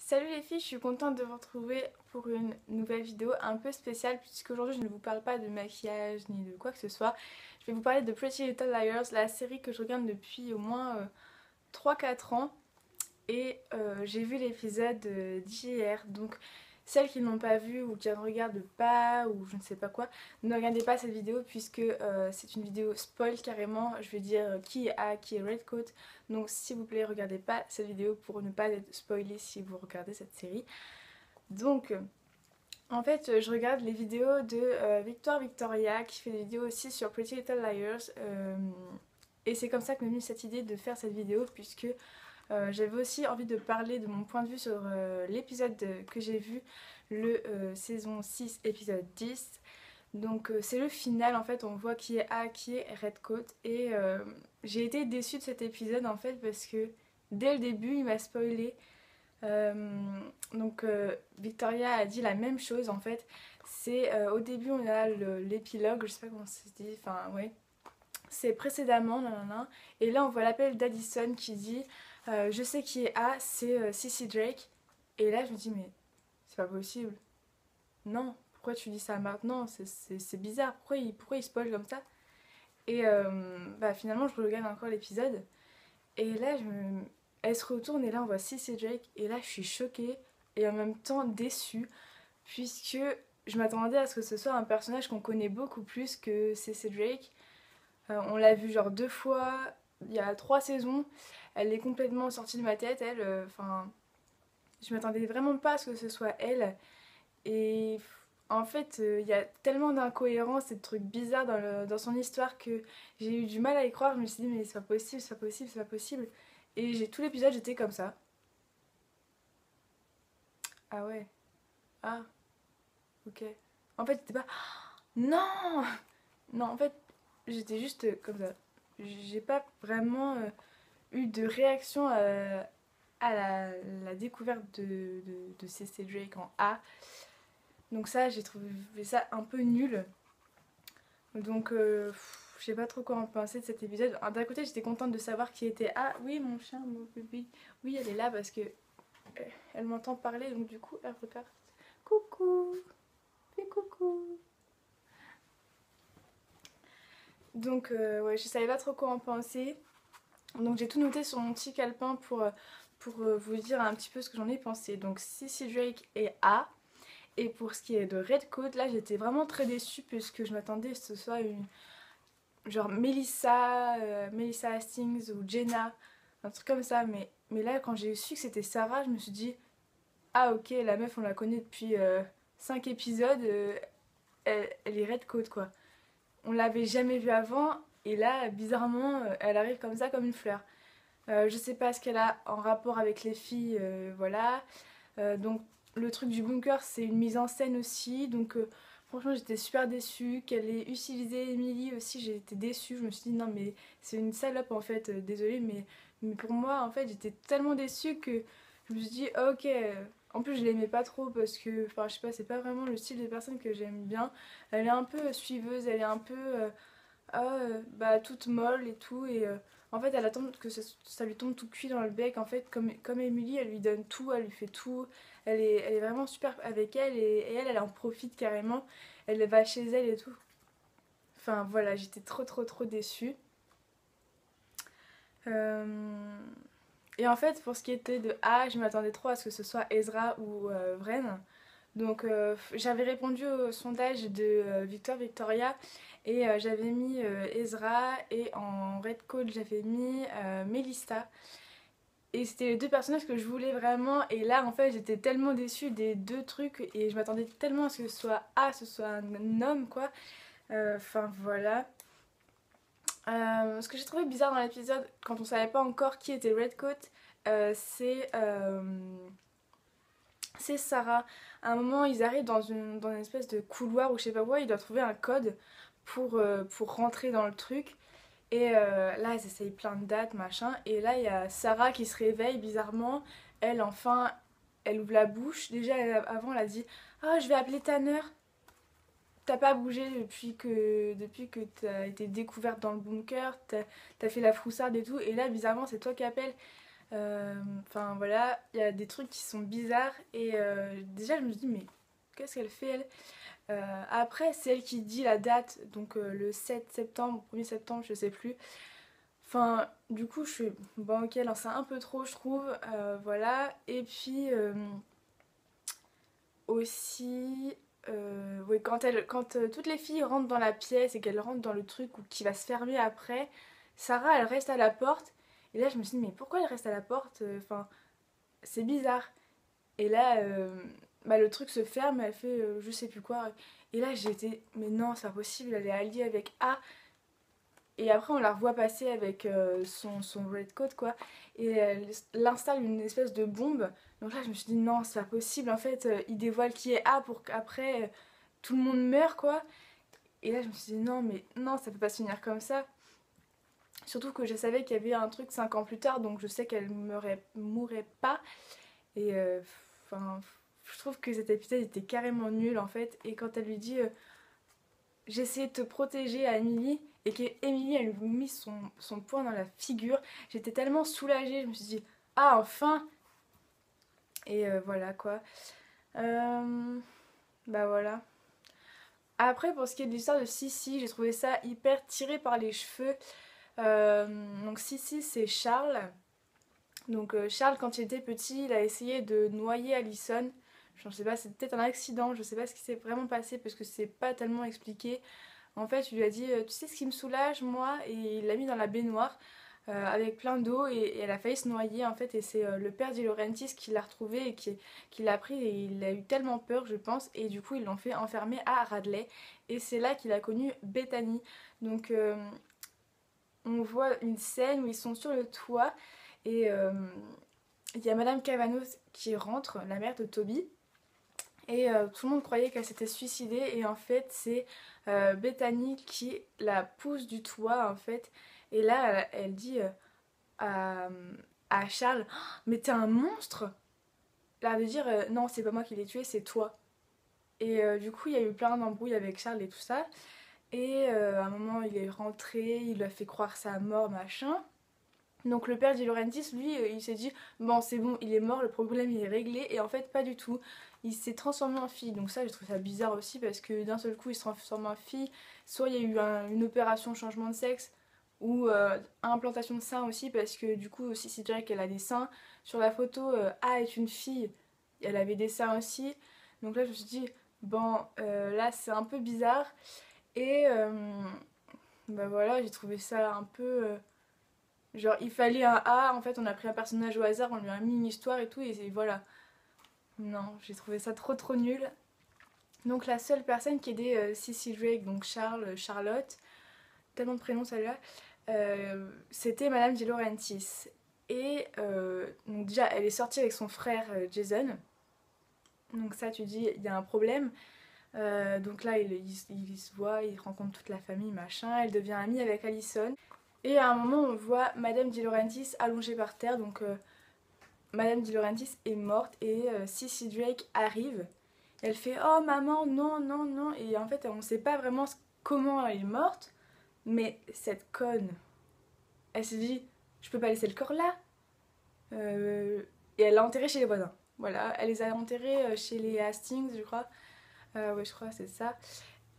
Salut les filles, je suis contente de vous retrouver pour une nouvelle vidéo un peu spéciale puisqu'aujourd'hui je ne vous parle pas de maquillage ni de quoi que ce soit. Je vais vous parler de Pretty Little Liars, la série que je regarde depuis au moins 3-4 ans et j'ai vu l'épisode d'hier. Donc celles qui n'ont pas vu ou qui ne regardent pas ou je ne sais pas quoi, ne regardez pas cette vidéo puisque c'est une vidéo spoil carrément. Je vais dire qui est A, qui est Redcoat. Donc s'il vous plaît, regardez pas cette vidéo pour ne pas être spoilé si vous regardez cette série. Donc en fait je regarde les vidéos de Victoire Victoria qui fait des vidéos aussi sur Pretty Little Liars et c'est comme ça que m'est venue cette idée de faire cette vidéo puisque j'avais aussi envie de parler de mon point de vue sur l'épisode que j'ai vu, le saison 6 épisode 10. Donc c'est le final en fait, on voit qui est A, qui est Redcoat et j'ai été déçue de cet épisode en fait parce que dès le début il m'a spoilé. Victoria a dit la même chose en fait. C'est au début on a l'épilogue, je sais pas comment ça se dit, enfin ouais. C'est précédemment, nanana, et là on voit l'appel d'Addison qui dit je sais qui est A, c'est Sissy Drake. Et là je me dis mais c'est pas possible. Non, pourquoi tu dis ça maintenant? C'est bizarre, pourquoi il spoil comme ça? Et finalement je regarde encore l'épisode et là elle se retourne et là on voit Sissy Drake et là je suis choquée et en même temps déçue puisque je m'attendais à ce que ce soit un personnage qu'on connaît beaucoup plus que Sissy Drake. On l'a vu genre 2 fois, il y a 3 saisons. Elle est complètement sortie de ma tête, elle. Enfin, je m'attendais vraiment pas à ce que ce soit elle. Et en fait, il y a tellement d'incohérences et de trucs bizarres dans son histoire que j'ai eu du mal à y croire. Je me suis dit, mais c'est pas possible, c'est pas possible, c'est pas possible. Et tout l'épisode, j'étais comme ça. Ah ouais, ah, ok. En fait, c'était pas. Non! Non, en fait, j'étais juste comme ça. J'ai pas vraiment eu de réaction à la découverte de C.C. Drake en A. Donc ça, j'ai trouvé ça un peu nul. Donc je sais pas trop quoi en penser de cet épisode. D'un côté, j'étais contente de savoir qui était A. Oui, mon chien, mon bébé. Oui, elle est là parce que elle m'entend parler, donc du coup, elle repart. Coucou! Fais coucou! Donc ouais, je savais pas trop quoi en penser. Donc j'ai tout noté sur mon petit calepin pour vous dire un petit peu ce que j'en ai pensé. Donc Sissy Drake est A. Et pour ce qui est de Redcoat, là j'étais vraiment très déçue puisque je m'attendais à ce que ce soit une genre Melissa Hastings ou Jenna, un truc comme ça. Mais là quand j'ai su que c'était Sarah, je me suis dit ah ok, la meuf on la connaît depuis 5 épisodes, elle est Redcoat quoi. On l'avait jamais vue avant et là bizarrement elle arrive comme ça comme une fleur. Je sais pas ce qu'elle a en rapport avec les filles, voilà. Donc le truc du bunker c'est une mise en scène aussi, donc franchement j'étais super déçue. Qu'elle ait utilisé Emily aussi, j'ai été déçue. Je me suis dit non mais c'est une salope en fait, désolée mais pour moi en fait j'étais tellement déçue que je me suis dit ah, ok. En plus je l'aimais pas trop parce que, enfin je sais pas, c'est pas vraiment le style de personne que j'aime bien. Elle est un peu suiveuse, elle est un peu toute molle et tout et en fait elle attend que ça lui tombe tout cuit dans le bec en fait comme Emily, elle lui donne tout, elle lui fait tout, elle est vraiment super avec elle et elle en profite carrément, elle va chez elle et tout. Enfin voilà, j'étais trop déçue. Euh, Et en fait pour ce qui était de A, je m'attendais trop à ce que ce soit Ezra ou Vren. Donc j'avais répondu au sondage de Victoire Victoria et j'avais mis Ezra et en Redcoat j'avais mis Melissa. Et c'était les deux personnages que je voulais vraiment et là en fait j'étais tellement déçue des deux trucs et je m'attendais tellement à ce que ce soit A, ce soit un homme quoi. Enfin voilà. Ce que j'ai trouvé bizarre dans l'épisode quand on savait pas encore qui était Redcoat, c'est Sarah. À un moment, ils arrivent dans une espèce de couloir ou je sais pas quoi, ils doivent trouver un code pour rentrer dans le truc. Et là, ils essayent plein de dates, machin. Et là, il y a Sarah qui se réveille bizarrement. Elle, enfin, elle ouvre la bouche. Déjà, avant, elle a dit ah, je vais appeler Tanner. T'as pas bougé depuis que t'as été découverte dans le bunker. T'as fait la froussarde et tout. Et là, bizarrement, c'est toi qui appelles. Enfin voilà, il y a des trucs qui sont bizarres et déjà je me dis mais qu'est-ce qu'elle fait elle? Après c'est elle qui dit la date, donc le 7 septembre, 1er septembre, je sais plus. Enfin du coup je suis bon ok elle en sait un peu trop je trouve, voilà. Et puis aussi oui, quand toutes les filles rentrent dans la pièce et qu'elles rentrent dans le truc ou qui va se fermer après, Sarah elle reste à la porte. Et là je me suis dit mais pourquoi elle reste à la porte? Enfin c'est bizarre. Et là bah, le truc se ferme, elle fait je sais plus quoi. Et là j'étais mais non c'est pas possible, elle est alliée avec A. Et après on la revoit passer avec son red coat quoi. Et elle installe une espèce de bombe. Donc là je me suis dit non c'est pas possible. En fait il dévoile qui est A pour qu'après tout le monde meurt quoi. Et là je me suis dit non mais non ça peut pas se finir comme ça. Surtout que je savais qu'il y avait un truc 5 ans plus tard donc je sais qu'elle mourrait pas. Et enfin je trouve que cet épisode était carrément nul en fait. Et quand elle lui dit j'essayais de te protéger à Emily et qu'Emily elle lui mis son poing dans la figure, j'étais tellement soulagée, je me suis dit ah enfin. Et voilà quoi. Bah voilà. Après pour ce qui est de l'histoire de Sissi, j'ai trouvé ça hyper tiré par les cheveux. Donc Sissi c'est Charles. Donc Charles quand il était petit il a essayé de noyer Allison. Je ne sais pas, c'est peut-être un accident, je sais pas ce qui s'est vraiment passé parce que c'est pas tellement expliqué. En fait, il lui a dit tu sais ce qui me soulage moi, et il l'a mis dans la baignoire avec plein d'eau et elle a failli se noyer en fait. Et c'est le père de Laurentiis qui l'a retrouvée et qui l'a pris et il a eu tellement peur je pense et du coup ils l'ont fait enfermer à Radley et c'est là qu'il a connu Bethany. Donc on voit une scène où ils sont sur le toit et il y a Madame Cavanos qui rentre, la mère de Toby. Et tout le monde croyait qu'elle s'était suicidée et en fait c'est Bethany qui la pousse du toit en fait. Et là elle dit à, à Charles mais t'es un monstre. Là elle veut dire non c'est pas moi qui l'ai tué c'est toi. Et du coup il y a eu plein d'embrouilles avec Charles et tout ça. Et à un moment il est rentré, il lui a fait croire sa mort machin. Donc le père de Laurentiis, lui, il s'est dit bon c'est bon, il est mort, le problème il est réglé et en fait pas du tout. Il s'est transformé en fille. Donc ça je trouve ça bizarre aussi parce que d'un seul coup il se transforme en fille. Soit il y a eu une opération changement de sexe ou implantation de seins aussi parce que du coup aussi c'est vrai qu'elle a des seins. Sur la photo A est une fille, elle avait des seins aussi. Donc là je me suis dit bon là c'est un peu bizarre et bah voilà j'ai trouvé ça un peu genre il fallait un A, en fait on a pris un personnage au hasard, on lui a mis une histoire et tout et voilà. Non, j'ai trouvé ça trop trop nul. Donc la seule personne qui aidait Sissy Drake, donc Charles, Charlotte, tellement de prénoms celle-là, c'était Madame De Laurentiis. Et donc déjà elle est sortie avec son frère Jason. Donc ça tu dis il y a un problème. Donc là il se voit, il rencontre toute la famille machin, elle devient amie avec Allison. Et à un moment, on voit Madame De Laurentiis allongée par terre. Donc, Madame De Laurentiis est morte et Sissy Drake arrive. Elle fait oh maman, non, non, non. Et en fait, on ne sait pas vraiment comment elle est morte. Mais cette conne, elle s'est dit je peux pas laisser le corps là. Et elle l'a enterré chez les voisins. Voilà, elle les a enterrés chez les Hastings, je crois. Ouais, je crois, c'est ça.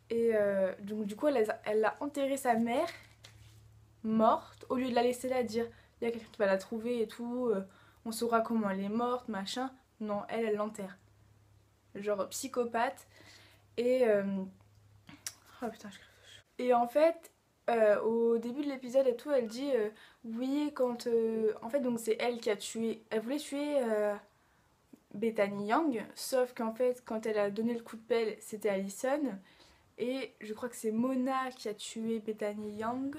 Et donc, du coup, elle a enterré sa mère morte, au lieu de la laisser là dire il y a quelqu'un qui va la trouver et tout, on saura comment elle est morte, machin. Non, elle l'enterre. Genre psychopathe. Et. Oh putain, Et en fait, au début de l'épisode et tout, elle dit oui, quand. En fait, donc c'est elle qui a tué. Elle voulait tuer Bethany Young, sauf qu'en fait, quand elle a donné le coup de pelle, c'était Allison. Et je crois que c'est Mona qui a tué Bethany Young.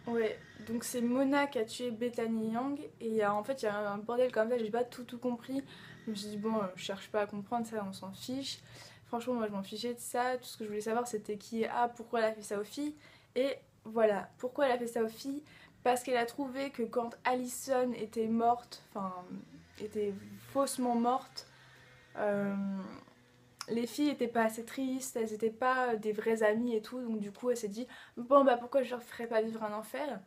Ouais, donc c'est Mona qui a tué Bethany Young et en fait il y a un bordel comme ça, j'ai pas tout compris. Je me suis dit bon, je cherche pas à comprendre ça, on s'en fiche. Franchement moi je m'en fichais de ça, tout ce que je voulais savoir c'était qui est A, pourquoi elle a fait ça aux filles. Et voilà, pourquoi elle a fait ça aux filles? Parce qu'elle a trouvé que quand Allison était morte, enfin était faussement morte, euh, les filles étaient pas assez tristes, elles étaient pas des vraies amies et tout, donc du coup elle s'est dit bon bah pourquoi je leur ferais pas vivre un enfer.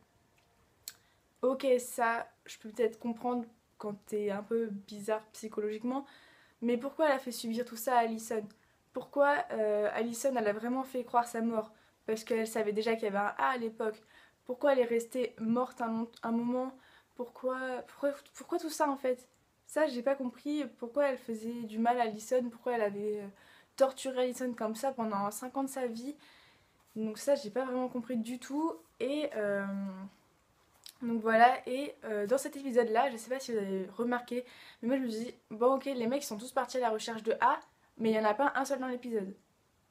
Ok, ça je peux peut-être comprendre quand t'es un peu bizarre psychologiquement, mais pourquoi elle a fait subir tout ça à Allison? Pourquoi Allison elle a vraiment fait croire sa mort? Parce qu'elle savait déjà qu'il y avait un A à l'époque. Pourquoi elle est restée morte un moment? Pourquoi tout ça en fait? Ça j'ai pas compris pourquoi elle faisait du mal à Allison, pourquoi elle avait torturé Allison comme ça pendant 5 ans de sa vie. Donc ça j'ai pas vraiment compris du tout. Et donc voilà, et dans cet épisode-là, je sais pas si vous avez remarqué, mais moi je me suis dit, bon ok, les mecs ils sont tous partis à la recherche de A, mais il n'y en a pas un seul dans l'épisode.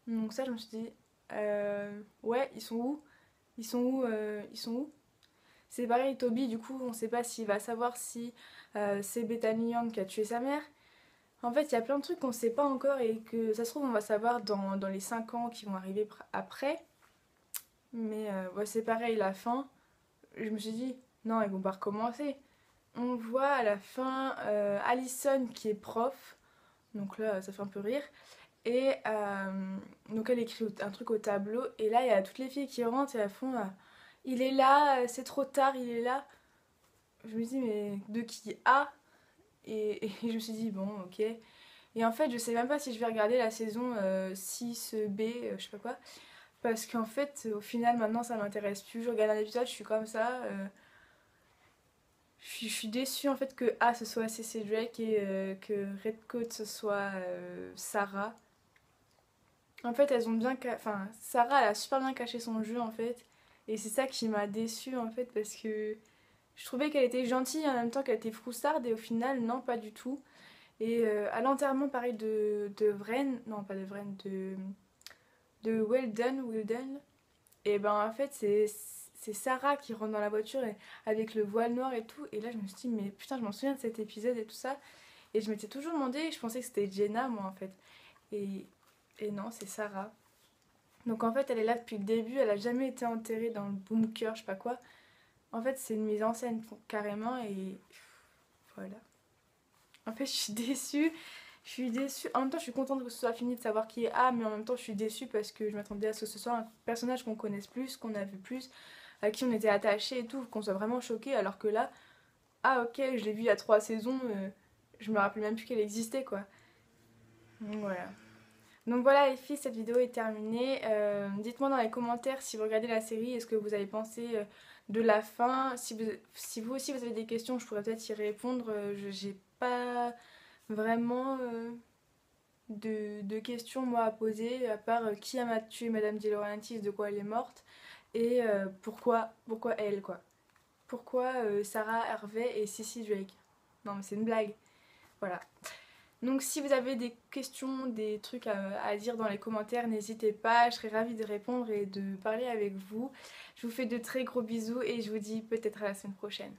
Donc ça je me suis dit, ouais, ils sont où? Ils sont où? Ils sont où? C'est pareil, Toby, du coup, on sait pas s'il va savoir si c'est Bethany Young qui a tué sa mère. En fait, il y a plein de trucs qu'on sait pas encore et que ça se trouve on va savoir dans les 5 ans qui vont arriver après. Mais ouais, c'est pareil, la fin. Je me suis dit, non, ils vont pas recommencer. On voit à la fin Allison qui est prof, donc là ça fait un peu rire, et donc elle écrit un truc au tableau, et là il y a toutes les filles qui rentrent et elles font il est là, c'est trop tard, il est là. Je me dis, mais de qui A? Et je me suis dit, bon, ok. Et en fait, je sais même pas si je vais regarder la saison 6B, je sais pas quoi, parce qu'en fait, au final, maintenant ça m'intéresse plus. Je regarde un épisode, je suis comme ça. Je suis déçue en fait que A ce soit CC Drake et que Redcoat ce soit Sarah. En fait, elles ont bien. Enfin, Sarah elle a super bien caché son jeu en fait. Et c'est ça qui m'a déçue en fait parce que je trouvais qu'elle était gentille en même temps qu'elle était froussarde et au final, non, pas du tout. Et à l'enterrement, pareil, de Vren, non pas de Vren, de Weldon, et ben en fait, c'est Sarah qui rentre dans la voiture avec le voile noir et tout. Et là, je me suis dit, mais putain, je m'en souviens de cet épisode et tout ça. Et je m'étais toujours demandé, je pensais que c'était Jenna, moi, en fait. Et, et non, c'est Sarah. Donc en fait, elle est là depuis le début, elle a jamais été enterrée dans le bunker, je sais pas quoi. En fait, c'est une mise en scène, carrément, et voilà. En fait, je suis déçue. Je suis déçue. En même temps, je suis contente que ce soit fini de savoir qui est A, mais en même temps, je suis déçue parce que je m'attendais à ce que ce soit un personnage qu'on connaisse plus, qu'on a vu plus, à qui on était attaché et tout, qu'on soit vraiment choqué, alors que là, ah ok, je l'ai vu il y a 3 saisons, je me rappelle même plus qu'elle existait quoi. Donc voilà. Donc voilà les filles, cette vidéo est terminée. Dites-moi dans les commentaires si vous regardez la série, est-ce que vous avez pensé de la fin. Si vous aussi vous avez des questions, je pourrais peut-être y répondre. J'ai pas vraiment de questions moi à poser, à part qui a tué Madame Di Laurentiis, de quoi elle est morte, et pourquoi elle quoi. Pourquoi Sarah, Hervé et Sissy Drake. Non mais c'est une blague. Voilà. Donc si vous avez des questions, des trucs à dire dans les commentaires, n'hésitez pas, je serai ravie de répondre et de parler avec vous. Je vous fais de très gros bisous et je vous dis peut-être à la semaine prochaine.